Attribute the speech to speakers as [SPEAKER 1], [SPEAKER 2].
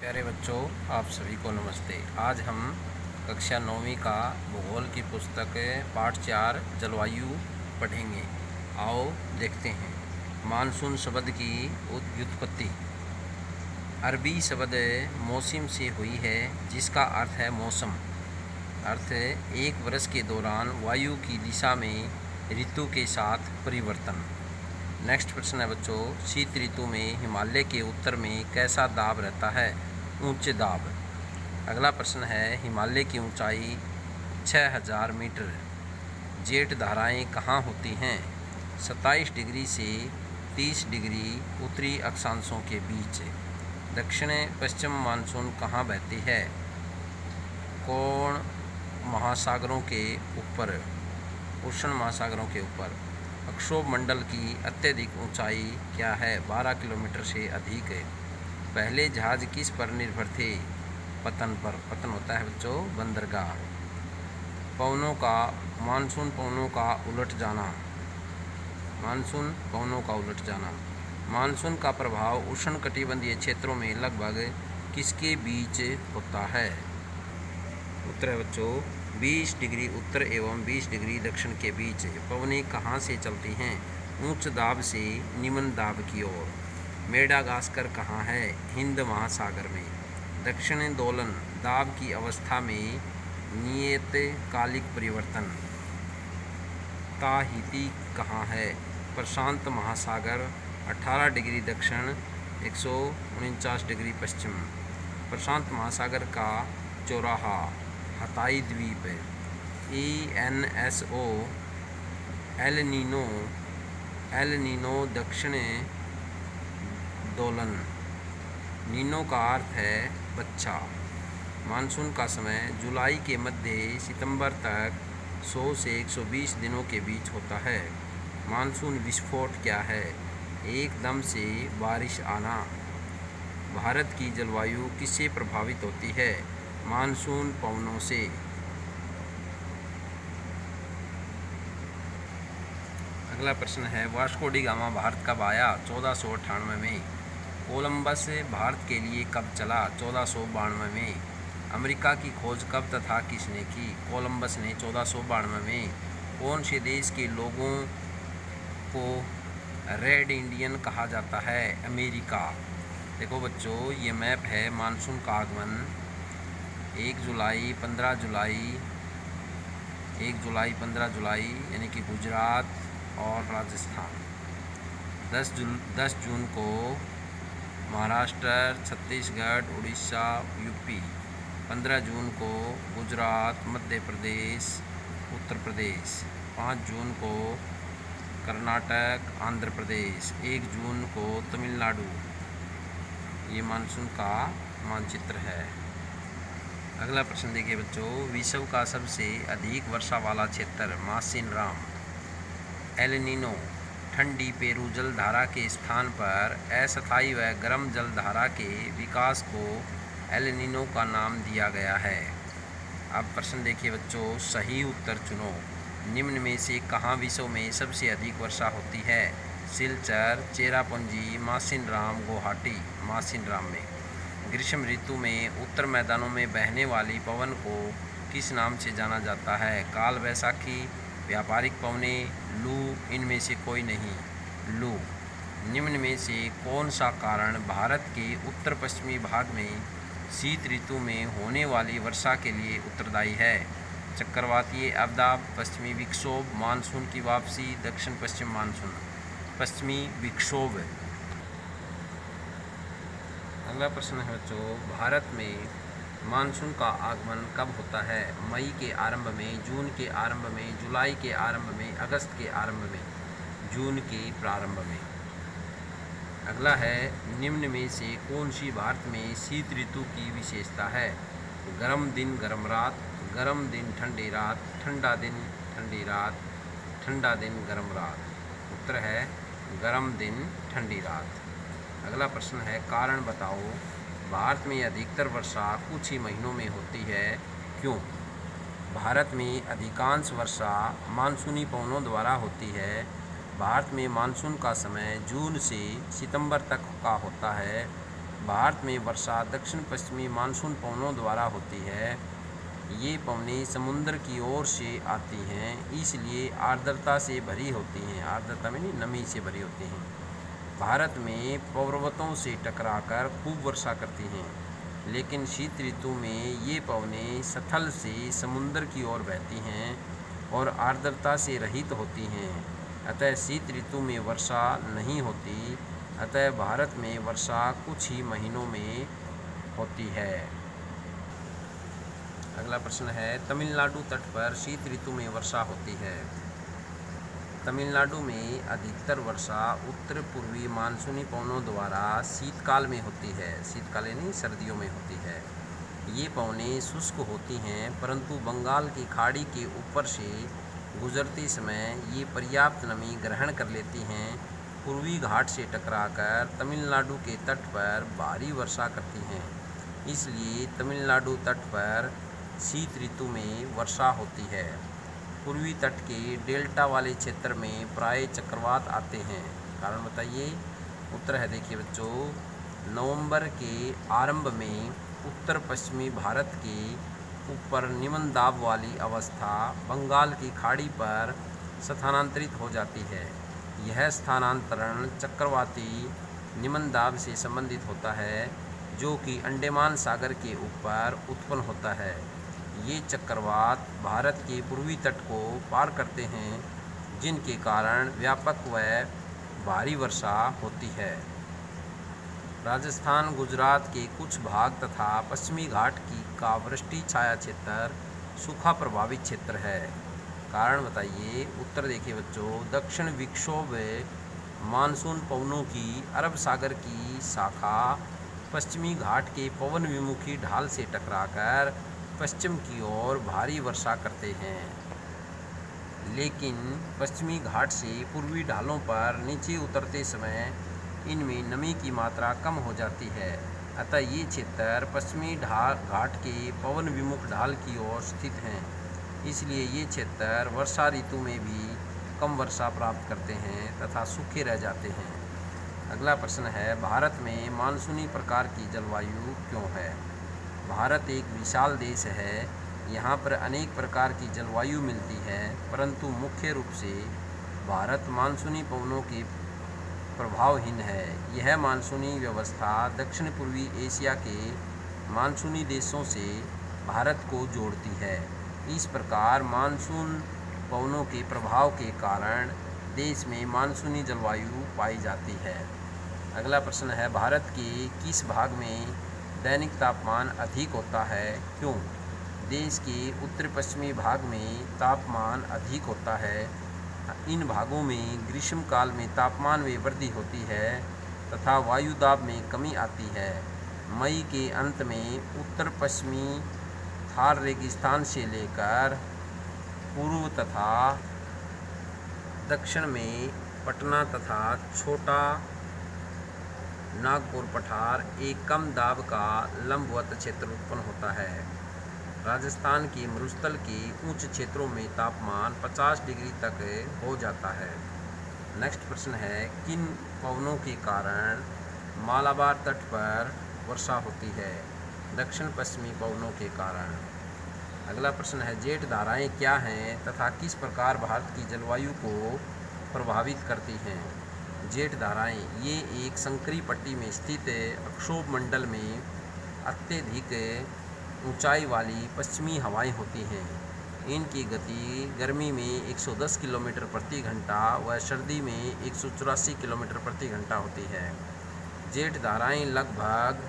[SPEAKER 1] प्यारे बच्चों, आप सभी को नमस्ते। आज हम कक्षा 9वीं का भूगोल की पुस्तक पाठ 4 जलवायु पढ़ेंगे। आओ देखते हैं। मानसून शब्द की व्युत्पत्ति अरबी शब्द मौसम से हुई है, जिसका अर्थ है मौसम। अर्थ एक वर्ष के दौरान वायु की दिशा में ऋतु के साथ परिवर्तन। नेक्स्ट प्रश्न है बच्चों, शीत ऋतु में हिमालय के उत्तर में कैसा दाब रहता है? उच्च दाब। अगला प्रश्न है, हिमालय की ऊंचाई 6000 मीटर। जेठ धाराएं कहाँ होती हैं? 27 डिग्री से 30 डिग्री उत्तरी अक्षांशों के बीच। दक्षिण पश्चिम मानसून कहाँ बहती है? कौन महासागरों के ऊपर, उष्ण महासागरों के ऊपर। अक्षोभ मंडल की अत्यधिक ऊंचाई क्या है? 12 किलोमीटर से अधिक है। पहले जहाज किस पर निर्भर थे? पतन पर। पतन होता है बच्चों बंदरगाह। पवनों का, मानसून पवनों का उलट जाना। मानसून पवनों का उलट जाना। मानसून का प्रभाव उष्णकटिबंधीय क्षेत्रों में लगभग किसके बीच होता है? उत्तर है बच्चों 20 डिग्री उत्तर एवं 20 डिग्री दक्षिण के बीच। पवनें कहाँ से चलती हैं? उच्च दाब से निम्न दाब की ओर। मेडागास्कर कहाँ है? हिंद महासागर में। दक्षिण दोलन दाब की अवस्था में नियतकालिक परिवर्तन। ताहिती कहाँ है? प्रशांत महासागर 18 डिग्री दक्षिण 149 डिग्री पश्चिम। प्रशांत महासागर का चौराहा हताई द्वीप। ENSO एल नीनो दक्षिण दोलन। नीनो का अर्थ है बच्चा। मानसून का समय जुलाई के मध्य सितंबर तक 100 से 120 दिनों के बीच होता है। मानसून विस्फोट क्या है? एकदम से बारिश आना। भारत की जलवायु किससे प्रभावित होती है? मानसून पवनों से। अगला प्रश्न है, वास्को डी गामा भारत कब आया? 1498 में। कोलंबस भारत के लिए कब चला? 1492 में। अमेरिका की खोज कब तथा किसने की? कोलंबस ने 1492 में। कौन से देश के लोगों को रेड इंडियन कहा जाता है? अमेरिका। देखो बच्चों, ये मैप है मानसून का आगमन 1 जुलाई 15 जुलाई 1 जुलाई 15 जुलाई यानी कि गुजरात और राजस्थान। 10 जून को महाराष्ट्र, छत्तीसगढ़, उड़ीसा, यूपी। 15 जून को गुजरात, मध्य प्रदेश, उत्तर प्रदेश। 5 जून को कर्नाटक, आंध्र प्रदेश। 1 जून को तमिलनाडु। ये मानसून का मानचित्र है। अगला प्रश्न देखिए बच्चों, विश्व का सबसे अधिक वर्षा वाला क्षेत्र? मासिनराम। एल नीनो ठंडी पेरू जल धारा के स्थान पर अस्थायी व गर्म जल धारा के विकास को एल नीनो का नाम दिया गया है। अब प्रश्न देखिए बच्चों, सही उत्तर चुनो। निम्न में से कहाँ विश्व में सबसे अधिक वर्षा होती है? सिलचर, चेरापूंजी, मासिनराम, गुवाहाटी। मासिनराम में। ग्रीष्म ऋतु में उत्तर मैदानों में बहने वाली पवन को किस नाम से जाना जाता है? काल वैशाखी, व्यापारिक पवनें, लू। इनमें से कोई नहीं। लू। निम्न में से कौन सा कारण भारत के उत्तर पश्चिमी भाग में शीत ऋतु में होने वाली वर्षा के लिए उत्तरदायी है? चक्रवातीय आपदा, पश्चिमी विक्षोभ, मानसून की वापसी, दक्षिण पश्चिम मानसून। पश्चिमी विक्षोभ। अगला प्रश्न है बच्चों, भारत में मानसून का आगमन कब होता है? मई के आरंभ में, जून के आरंभ में, जुलाई के आरंभ में, अगस्त के आरंभ में। जून के प्रारंभ में। अगला है, निम्न में से कौन सी भारत में शीत ऋतु की विशेषता है? गर्म दिन गर्म रात, गर्म दिन ठंडी रात, ठंडा दिन ठंडी रात, ठंडा दिन गर्म रात। उत्तर है गर्म दिन ठंडी रात। अगला प्रश्न है, कारण बताओ। भारत में अधिकतर वर्षा कुछ ही महीनों में होती है, क्यों? भारत में अधिकांश वर्षा मानसूनी पवनों द्वारा होती है। भारत में मानसून का समय जून से सितंबर तक का होता है। भारत में वर्षा दक्षिण पश्चिमी मानसून पवनों द्वारा होती है। ये पवनें समुद्र की ओर से आती हैं, इसलिए आर्द्रता से भरी होती हैं। आर्द्रता में नहीं, नमी से भरी होती हैं। भारत में पर्वतों से टकराकर खूब वर्षा करती हैं, लेकिन शीत ऋतु में ये पवनें स्थल से समुद्र की ओर बहती हैं और आर्द्रता से रहित होती हैं। अतः शीत ऋतु में वर्षा नहीं होती। अतः भारत में वर्षा कुछ ही महीनों में होती है। अगला प्रश्न है, तमिलनाडु तट पर शीत ऋतु में वर्षा होती है। तमिलनाडु में अधिकतर वर्षा उत्तर पूर्वी मानसूनी पवनों द्वारा शीतकाल में होती है। शीतकाल यानी सर्दियों में होती है। ये पवनें शुष्क होती हैं, परंतु बंगाल की खाड़ी के ऊपर से गुजरते समय ये पर्याप्त नमी ग्रहण कर लेती हैं। पूर्वी घाट से टकराकर तमिलनाडु के तट पर भारी वर्षा करती हैं। इसलिए तमिलनाडु तट पर शीत ऋतु में वर्षा होती है। पूर्वी तट के डेल्टा वाले क्षेत्र में प्राय चक्रवात आते हैं। कारण बताइए। उत्तर है, देखिए बच्चों, नवंबर के आरंभ में उत्तर पश्चिमी भारत के ऊपर निम्न दाब वाली अवस्था बंगाल की खाड़ी पर स्थानांतरित हो जाती है। यह स्थानांतरण चक्रवाती निम्न दाब से संबंधित होता है, जो कि अंडमान सागर के ऊपर उत्पन्न होता है। ये चक्रवात भारत के पूर्वी तट को पार करते हैं, जिनके कारण व्यापक व भारी वर्षा होती है। राजस्थान, गुजरात के कुछ भाग तथा पश्चिमी घाट का वृष्टि छाया क्षेत्र सूखा प्रभावित क्षेत्र है। कारण बताइए। उत्तर देखिए बच्चों, दक्षिण विक्षोभ मानसून पवनों की अरब सागर की शाखा पश्चिमी घाट के पवन विमुखी ढाल से टकराकर पश्चिम की ओर भारी वर्षा करते हैं, लेकिन पश्चिमी घाट से पूर्वी ढालों पर नीचे उतरते समय इनमें नमी की मात्रा कम हो जाती है। अतः ये क्षेत्र पश्चिमी घाट के पवन विमुख ढाल की ओर स्थित हैं। इसलिए ये क्षेत्र वर्षा ऋतु में भी कम वर्षा प्राप्त करते हैं तथा सूखे रह जाते हैं। अगला प्रश्न है, भारत में मानसूनी प्रकार की जलवायु क्यों है? भारत एक विशाल देश है। यहाँ पर अनेक प्रकार की जलवायु मिलती है, परंतु मुख्य रूप से भारत मानसूनी पवनों के प्रभावहीन है। यह मानसूनी व्यवस्था दक्षिण पूर्वी एशिया के मानसूनी देशों से भारत को जोड़ती है। इस प्रकार मानसून पवनों के प्रभाव के कारण देश में मानसूनी जलवायु पाई जाती है। अगला प्रश्न है, भारत के किस भाग में दैनिक तापमान अधिक होता है? क्यों? देश के उत्तर पश्चिमी भाग में तापमान अधिक होता है। इन भागों में ग्रीष्म काल में तापमान में वृद्धि होती है तथा वायु दाब में कमी आती है। मई के अंत में उत्तर पश्चिमी थार रेगिस्तान से लेकर पूर्व तथा दक्षिण में पटना तथा छोटा नागपुर पठार एक कम दाब का लंबवत क्षेत्र उत्पन्न होता है। राजस्थान के मरुस्थल के उच्च क्षेत्रों में तापमान 50 डिग्री तक हो जाता है। नेक्स्ट प्रश्न है, किन पवनों के कारण मालाबार तट पर वर्षा होती है? दक्षिण पश्चिमी पवनों के कारण। अगला प्रश्न है, जेठ धाराएं क्या हैं तथा किस प्रकार भारत की जलवायु को प्रभावित करती हैं? जेठ धाराएं ये एक संकरी पट्टी में स्थित अक्षोभ मंडल में अत्यधिक ऊंचाई वाली पश्चिमी हवाएं होती हैं। इनकी गति गर्मी में 110 किलोमीटर प्रति घंटा व सर्दी में 184 किलोमीटर प्रति घंटा होती है। जेठ धाराएं लगभग